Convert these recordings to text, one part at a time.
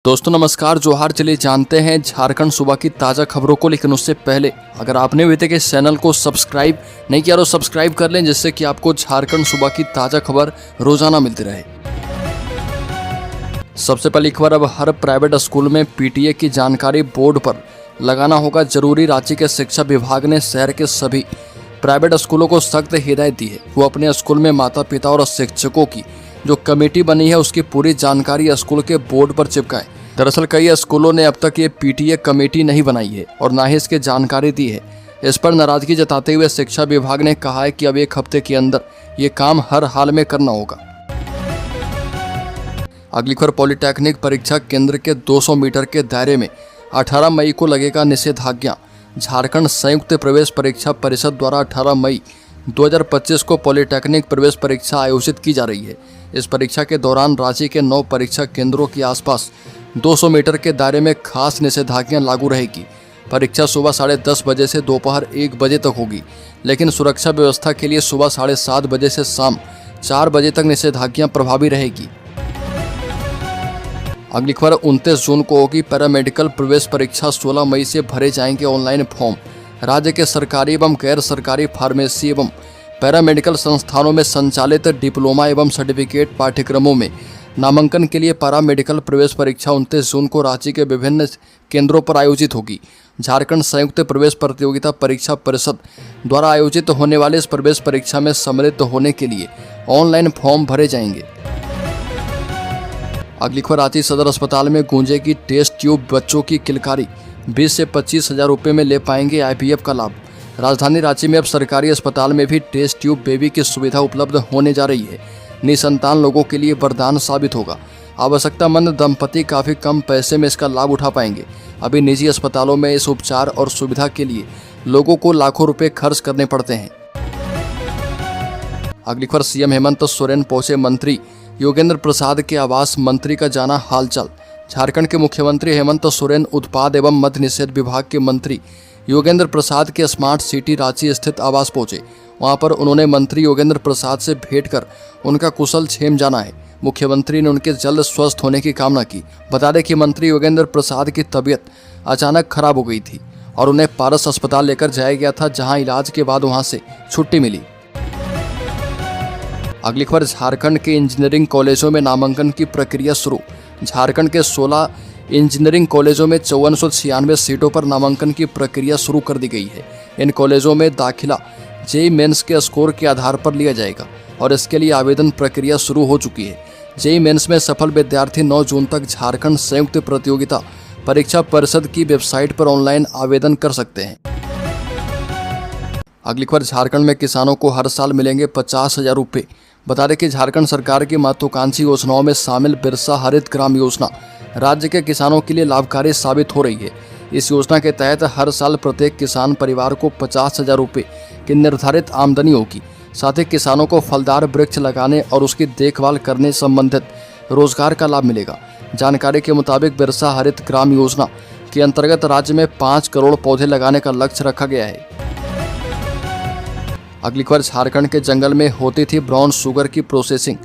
दोस्तों नमस्कार, जोहार। चलिए जानते हैं झारखंड सूबा की ताज़ा खबरों को, लेकिन उससे पहले अगर आपने अभी तक इस चैनल को सब्सक्राइब नहीं किया तो सब्सक्राइब कर लें, जिससे कि आपको झारखंड सूबा की ताज़ा खबर रोजाना मिलती रहे। सबसे पहली खबर, अब हर प्राइवेट स्कूल में पीटीए की जानकारी बोर्ड पर लगाना होगा जरूरी। राज्य के शिक्षा विभाग ने शहर के सभी प्राइवेट स्कूलों को सख्त हिदायत दी है। वो अपने स्कूल में माता पिता और शिक्षकों की जो कमेटी बनी है उसकी पूरी जानकारी स्कूल के बोर्ड पर चिपकाएं। दरअसल कई स्कूलों ने अब तक ये पीटीए कमेटी नहीं बनाई है और ना ही इसकी जानकारी दी है। इस पर नाराजगी जताते हुए शिक्षा विभाग ने कहा है कि अब 1 हफ्ते के अंदर ये काम हर हाल में करना होगा। अगली खबर, पॉलिटेक्निक परीक्षा केंद्र के 200 मीटर के दायरे में 18 मई को लगेगा निषेधाज्ञा। झारखंड संयुक्त प्रवेश परीक्षा परिषद द्वारा 18 मई 2025 को पॉलिटेक्निक प्रवेश परीक्षा आयोजित की जा रही है। इस परीक्षा के दौरान राज्य के 9 परीक्षा केंद्रों के आसपास 200 मीटर के दायरे में खास निषेधाज्ञा लागू रहेगी। परीक्षा सुबह 10:30 बजे से दोपहर 1 बजे तक होगी, लेकिन सुरक्षा व्यवस्था के लिए सुबह 7:30 बजे से शाम 4 बजे तक निषेधाज्ञा प्रभावी रहेगी। अगली खबर, 29 जून को होगी पैरामेडिकल प्रवेश परीक्षा। 16 मई से भरे जाएंगे ऑनलाइन फॉर्म। राज्य के सरकारी एवं गैर सरकारी फार्मेसी एवं पैरामेडिकल संस्थानों में संचालित डिप्लोमा एवं सर्टिफिकेट पाठ्यक्रमों में नामांकन के लिए पैरामेडिकल प्रवेश परीक्षा 29 जून को राज्य के विभिन्न केंद्रों पर आयोजित होगी। झारखंड संयुक्त प्रवेश प्रतियोगिता परीक्षा परिषद द्वारा आयोजित होने वाले इस प्रवेश परीक्षा में सम्मिलित होने के लिए ऑनलाइन फॉर्म भरे जाएंगे। अगली खबर, रांची सदर अस्पताल में गूंजेगी टेस्ट ट्यूब। बच्चों की किलकारी। 20 से 25 हजार रुपये में ले पाएंगे आईवीएफ का लाभ। राजधानी रांची में अब सरकारी अस्पताल में भी टेस्ट ट्यूब बेबी की सुविधा उपलब्ध होने जा रही है। निसंतान लोगों के लिए वरदान साबित होगा। आवश्यकतामंद दंपति काफ़ी कम पैसे में इसका लाभ उठा पाएंगे। अभी निजी अस्पतालों में इस उपचार और सुविधा के लिए लोगों को लाखों रुपए खर्च करने पड़ते हैं। अगली खबर, सीएम हेमंत सोरेन पहुंचे मंत्री योगेंद्र प्रसाद के आवास। मंत्री का जाना हालचाल। झारखंड के मुख्यमंत्री हेमंत सोरेन उत्पाद एवं मद्य निषेध विभाग के मंत्री योगेंद्र प्रसाद के स्मार्ट सिटी रांची स्थित आवास पहुंचे। वहां पर उन्होंने मंत्री योगेंद्र प्रसाद से भेंट कर उनका कुशल क्षेम जाना है। मुख्यमंत्री ने उनके जल्द स्वस्थ होने की कामना की। बता दें कि मंत्री योगेंद्र प्रसाद की तबीयत अचानक खराब हो गई थी और उन्हें पारस अस्पताल लेकर जाया गया था, जहां इलाज के बाद वहां से छुट्टी मिली। अगली खबर, झारखंड के इंजीनियरिंग कॉलेजों में नामांकन की प्रक्रिया शुरू। झारखंड के 16 इंजीनियरिंग कॉलेजों में 5496 सीटों पर नामांकन की प्रक्रिया शुरू कर दी गई है। इन कॉलेजों में दाखिला जेईई मेंस के स्कोर के आधार पर लिया जाएगा और इसके लिए आवेदन प्रक्रिया शुरू हो चुकी है। जेईई मेंस में सफल विद्यार्थी 9 जून तक झारखंड संयुक्त प्रतियोगिता परीक्षा परिषद की वेबसाइट पर ऑनलाइन आवेदन कर सकते हैं। अगली खबर, झारखंड में किसानों को हर साल मिलेंगे 50,000 रुपये। बता दें कि झारखंड सरकार की महत्वाकांक्षी योजनाओं में शामिल बिरसा हरित ग्राम योजना राज्य के किसानों के लिए लाभकारी साबित हो रही है। इस योजना के तहत हर साल प्रत्येक किसान परिवार को 50,000 रुपये की निर्धारित आमदनी होगी। साथ ही किसानों को फलदार वृक्ष लगाने और उसकी देखभाल करने संबंधित रोजगार का लाभ मिलेगा। जानकारी के मुताबिक बिरसा हरित ग्राम योजना के अंतर्गत राज्य में 5 करोड़ पौधे लगाने का लक्ष्य रखा गया है। अगली खबर, झारखंड के जंगल में होती थी ब्राउन शुगर की प्रोसेसिंग।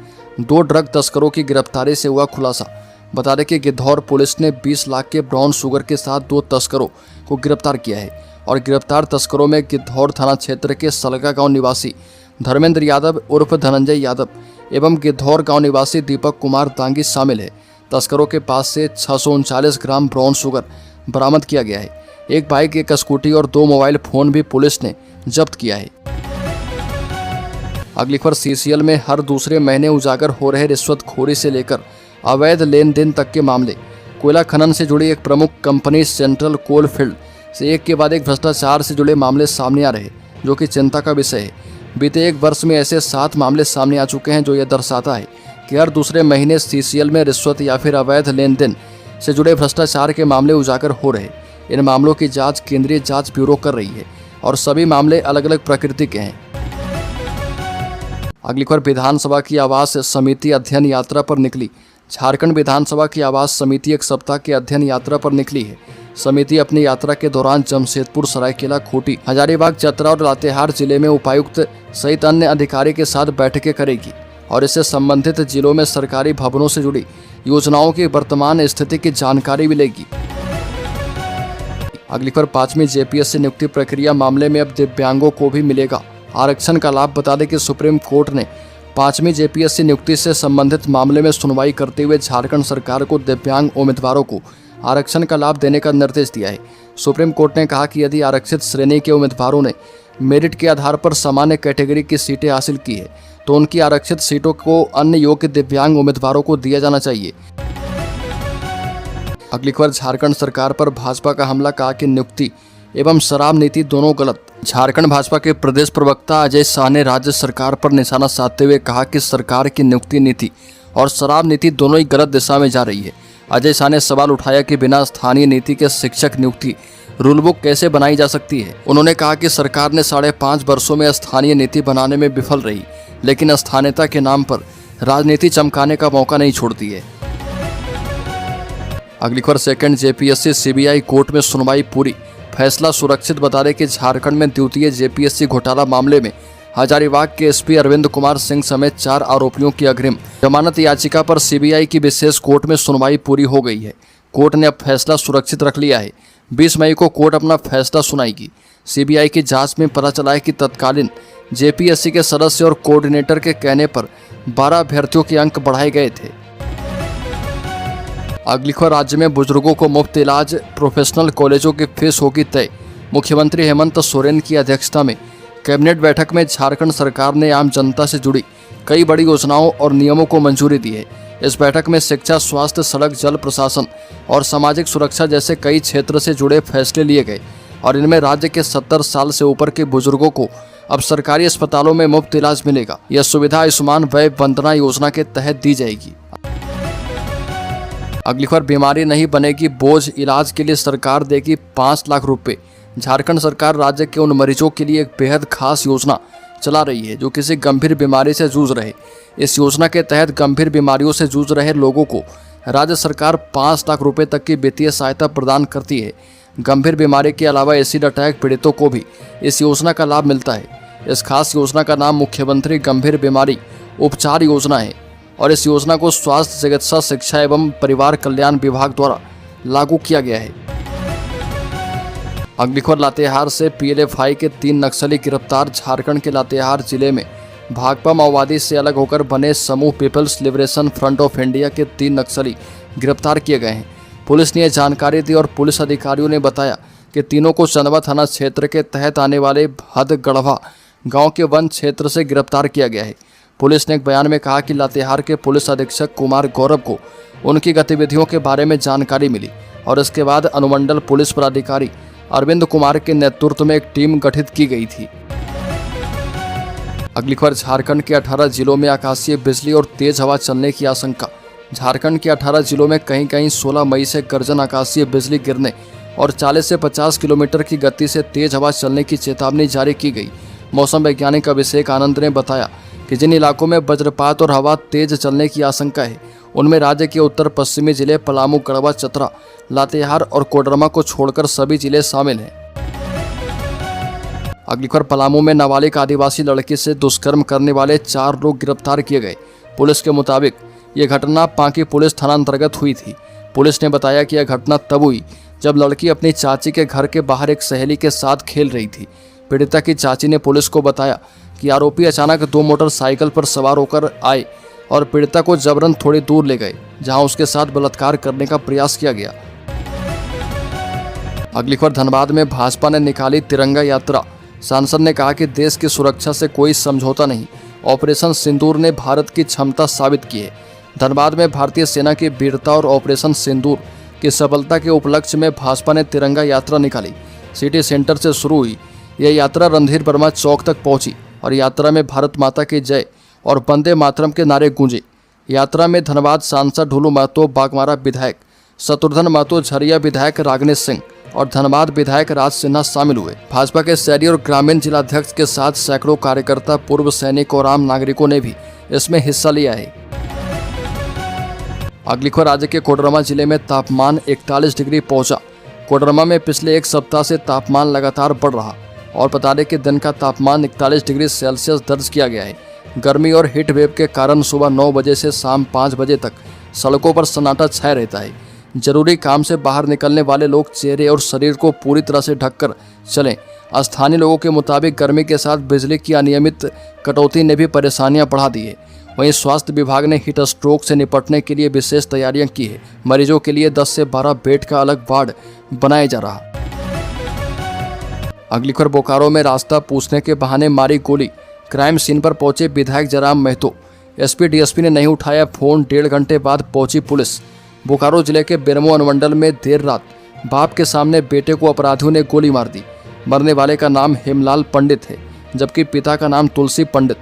2 ड्रग तस्करों की गिरफ्तारी से हुआ खुलासा। बता दें कि गिद्धौर पुलिस ने 20 लाख के ब्राउन शुगर के साथ 2 तस्करों को गिरफ्तार किया है और गिरफ्तार तस्करों में गिद्धौर थाना क्षेत्र के सलगा गांव निवासी धर्मेंद्र यादव उर्फ धनंजय यादव एवं गिद्धौर गांव निवासी दीपक कुमार दांगी शामिल है। तस्करों के पास से 639 ग्राम ब्राउन शुगर बरामद किया गया है। एक बाइक, एक स्कूटी और 2 मोबाइल फोन भी पुलिस ने जब्त किया है। अगली खबर, सीसीएल में हर दूसरे महीने उजागर हो रहे रिश्वतखोरी से लेकर अवैध लेन देन तक के मामले। कोयला खनन से जुड़ी एक प्रमुख कंपनी सेंट्रल कोल फील्ड से एक के बाद एक भ्रष्टाचार से जुड़े मामले सामने आ रहे, जो कि चिंता का विषय है। बीते 1 वर्ष में ऐसे 7 मामले सामने आ चुके हैं, जो यह दर्शाता है कि हर दूसरे महीने सीसीएल में रिश्वत या फिर अवैध लेन देन से जुड़े भ्रष्टाचार के मामले उजागर हो रहे। इन मामलों की जाँच केंद्रीय जाँच ब्यूरो कर रही है और सभी मामले अलग अलग प्रकृति के हैं। अगली खबर, विधानसभा की आवास समिति अध्ययन यात्रा पर निकली। झारखंड विधानसभा की आवास समिति 1 सप्ताह की अध्ययन यात्रा पर निकली है। समिति अपनी यात्रा के दौरान जमशेदपुर, सरायकेला, खूंटी, हजारीबाग, चतरा और लातेहार जिले में उपायुक्त सहित अन्य अधिकारी के साथ बैठकें करेगी और इससे संबंधित जिलों में सरकारी भवनों से जुड़ी योजनाओं की वर्तमान स्थिति की जानकारी मिलेगी। अगली खबर 5वीं जेपीएससी नियुक्ति प्रक्रिया मामले में अब दिव्यांगों को भी मिलेगा आरक्षण का लाभ। बता दें कि सुप्रीम कोर्ट ने 5वीं जेपीएससी नियुक्ति से संबंधित मामले में सुनवाई करते हुए झारखंड सरकार को दिव्यांग उम्मीदवारों को आरक्षण का लाभ देने का निर्देश दिया है। सुप्रीम कोर्ट ने कहा कि यदि आरक्षित श्रेणी के उम्मीदवारों ने मेरिट के आधार पर सामान्य कैटेगरी की सीटें हासिल की है तो उनकी आरक्षित सीटों को अन्य योग्य दिव्यांग उम्मीदवारों को दिया जाना चाहिए। अगली खबर झारखंड सरकार पर भाजपा का हमला, कहा कि नियुक्ति एवं शराब नीति दोनों गलत। झारखंड भाजपा के प्रदेश प्रवक्ता अजय शाह ने राज्य सरकार पर निशाना साधते हुए कहा कि सरकार की नियुक्ति नीति और शराब नीति दोनों ही गलत दिशा में जा रही है। अजय शाह ने सवाल उठाया कि बिना स्थानीय नीति के शिक्षक नियुक्ति रूल बुक कैसे बनाई जा सकती है। उन्होंने कहा कि सरकार ने 5.5 वर्षों में स्थानीय नीति बनाने में विफल रही, लेकिन स्थानीयता के नाम पर राजनीति चमकाने का मौका नहीं छोड़ती है। अगली खबर सेकंड जेपीएससी सीबीआई कोर्ट में सुनवाई पूरी, फैसला सुरक्षित। बता दें कि झारखंड में द्वितीय जेपीएससी घोटाला मामले में हजारीबाग के एसपी अरविंद कुमार सिंह समेत 4 आरोपियों की अग्रिम जमानत याचिका पर सीबीआई की विशेष कोर्ट में सुनवाई पूरी हो गई है। कोर्ट ने अब फैसला सुरक्षित रख लिया है। 20 मई को कोर्ट अपना फैसला सुनाएगी। सीबीआई की जांच में पता चला है कि तत्कालीन जेपीएससी के सदस्य और कोऑर्डिनेटर के कहने पर 12 अभ्यर्थियों के अंक बढ़ाए गए थे। अगली खबर, राज्य में बुजुर्गों को मुफ्त इलाज, प्रोफेशनल कॉलेजों की फीस होगी तय। मुख्यमंत्री हेमंत सोरेन की अध्यक्षता में कैबिनेट बैठक में झारखंड सरकार ने आम जनता से जुड़ी कई बड़ी योजनाओं और नियमों को मंजूरी दी है। इस बैठक में शिक्षा, स्वास्थ्य, सड़क, जल प्रशासन और सामाजिक सुरक्षा जैसे कई क्षेत्र से जुड़े फैसले लिए गए और इनमें राज्य के 70 साल से ऊपर के बुजुर्गों को अब सरकारी अस्पतालों में मुफ्त इलाज मिलेगा। यह सुविधा आयुष्मान वय वंदना योजना के तहत दी जाएगी। अगली खबर, बीमारी नहीं बनेगी बोझ, इलाज के लिए सरकार देगी 5 लाख रुपए। झारखंड सरकार राज्य के उन मरीजों के लिए एक बेहद खास योजना चला रही है जो किसी गंभीर बीमारी से जूझ रहे। इस योजना के तहत गंभीर बीमारियों से जूझ रहे लोगों को राज्य सरकार 5 लाख रुपए तक की वित्तीय सहायता प्रदान करती है। गंभीर बीमारी के अलावा एसिड अटैक पीड़ितों को भी इस योजना का लाभ मिलता है। इस खास योजना का नाम मुख्यमंत्री गंभीर बीमारी उपचार योजना है और इस योजना को स्वास्थ्य, चिकित्सा, शिक्षा एवं परिवार कल्याण विभाग द्वारा लागू किया गया है। अगली खबर, लातेहार से पीएलएफआई के 3 नक्सली गिरफ्तार। झारखंड के लातेहार जिले में भाकपा माओवादी से अलग होकर बने समूह People's Liberation Front of India के 3 नक्सली गिरफ्तार किए गए हैं। पुलिस ने यह जानकारी दी और पुलिस अधिकारियों ने बताया कि तीनों को चंदवा थाना क्षेत्र के तहत आने वाले हदगढ़वा गांव के वन क्षेत्र से गिरफ्तार किया गया है। पुलिस ने एक बयान में कहा कि लातेहार के पुलिस अधीक्षक कुमार गौरव को उनकी गतिविधियों के बारे में जानकारी मिली और इसके बाद अनुमंडल पुलिस पदाधिकारी अरविंद कुमार के नेतृत्व में एक टीम गठित की गई थी। अगली खबर, झारखंड के 18 जिलों में आकाशीय बिजली और तेज हवा चलने की आशंका। झारखंड के 18 जिलों में कहीं कहीं 16 मई से गर्जन आकाशीय बिजली गिरने और 40 से 50 किलोमीटर की गति से तेज हवा चलने की चेतावनी जारी की गई। मौसम वैज्ञानिक अभिषेक आनंद ने बताया कि जिन इलाकों में वज्रपात और हवा तेज चलने की आशंका है उनमें राज्य के उत्तर पश्चिमी जिले पलामू, गढ़वा, चतरा, लातेहार और कोडरमा को छोड़कर सभी जिले शामिल हैं। अगली खबर, पलामू में नाबालिग आदिवासी लड़की से दुष्कर्म करने वाले 4 लोग गिरफ्तार किए गए। पुलिस के मुताबिक ये घटना पांकी पुलिस थाना अंतर्गत हुई थी। पुलिस ने बताया कि यह घटना तब हुई जब लड़की अपनी चाची के घर के बाहर एक सहेली के साथ खेल रही थी। पीड़िता की चाची ने पुलिस को बताया कि आरोपी अचानक 2 मोटरसाइकिल पर सवार होकर आए और पीड़िता को जबरन थोड़ी दूर ले गए जहां उसके साथ बलात्कार करने का प्रयास किया गया। अगली खबर, धनबाद में भाजपा ने निकाली तिरंगा यात्रा। सांसद ने कहा कि देश की सुरक्षा से कोई समझौता नहीं, ऑपरेशन सिंदूर ने भारत की क्षमता साबित की है। धनबाद में भारतीय सेना की वीरता और ऑपरेशन सिंदूर की सफलता के उपलक्ष्य में भाजपा ने तिरंगा यात्रा निकाली। सिटी सेंटर से शुरू हुई यह यात्रा रणधीर वर्मा चौक तक पहुंची और यात्रा में भारत माता की जय और वंदे मातरम के नारे गूंजे। यात्रा में धनबाद सांसद ढुलू महतो, बागमारा विधायक शत्रुघ्न महतो, झरिया विधायक रागनेश सिंह और धनबाद विधायक राज सिन्हा शामिल हुए। भाजपा के शहरी और ग्रामीण जिलाध्यक्ष के साथ सैकड़ों कार्यकर्ता, पूर्व सैनिक और आम नागरिकों ने भी इसमें हिस्सा लिया है। अगली खबर, राज्य के कोडरमा जिले में तापमान 41 डिग्री पहुंचा। कोडरमा में पिछले 1 सप्ताह से तापमान लगातार बढ़ रहा और बता दें कि दिन का तापमान 41 डिग्री सेल्सियस दर्ज किया गया है। गर्मी और हीट वेव के कारण सुबह 9 बजे से शाम 5 बजे तक सड़कों पर सन्नाटा छाया रहता है। जरूरी काम से बाहर निकलने वाले लोग चेहरे और शरीर को पूरी तरह से ढककर चलें। स्थानीय लोगों के मुताबिक गर्मी के साथ बिजली की अनियमित कटौती ने भी परेशानियां बढ़ा दी है। वहीं स्वास्थ्य विभाग ने हीट स्ट्रोक से निपटने के लिए विशेष तैयारियां की है। मरीजों के लिए 10 से 12 बेड का अलग वार्ड बनाया जा रहा। अगली खबर बोकारो में रास्ता पूछने के बहाने मारी गोली, क्राइम सीन पर पहुंचे विधायक जयराम महतो। एसपी डीएसपी ने नहीं उठाया फोन, 1.5 घंटे बाद पहुंची पुलिस। बोकारो जिले के बेरमो अनुमंडल में देर रात बाप के सामने बेटे को अपराधियों ने गोली मार दी। मरने वाले का नाम हेमलाल पंडित है, जबकि पिता का नाम तुलसी पंडित।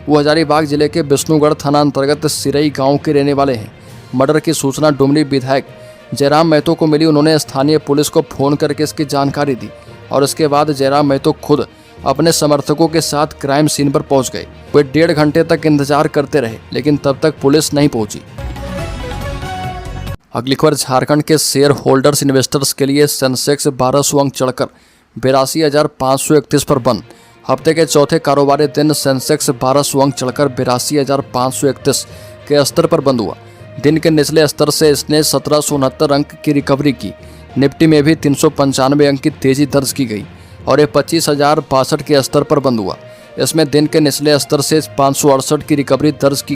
वो हजारीबाग जिले के विष्णुगढ़ थाना अंतर्गत सिरई गांव के रहने वाले हैं। मर्डर की सूचना डुमरी विधायक जयराम महतो को मिली। उन्होंने स्थानीय पुलिस को फोन करके इसकी जानकारी दी और इसके बाद जयराम महतो खुद अपने समर्थकों के साथ क्राइम सीन पर पहुंच गए। वे 1.5 घंटे तक इंतजार करते रहे, लेकिन तब तक पुलिस नहीं पहुंची। अगली खबर झारखंड के शेयर होल्डर्स इन्वेस्टर्स के लिए सेंसेक्स 1200 अंक चढ़कर 82,531 पर बंद। हफ्ते के चौथे कारोबारी दिन सेंसेक्स 1200 अंक चढ़कर 82,531 के स्तर पर बंद हुआ। दिन के निचले स्तर से इसने 1769 अंक की रिकवरी की। निफ्टी में भी 395 अंक की तेजी दर्ज की गई और ये 25,062 के स्तर पर बंद हुआ। इसमें दिन के निचले स्तर से 568 की रिकवरी दर्ज की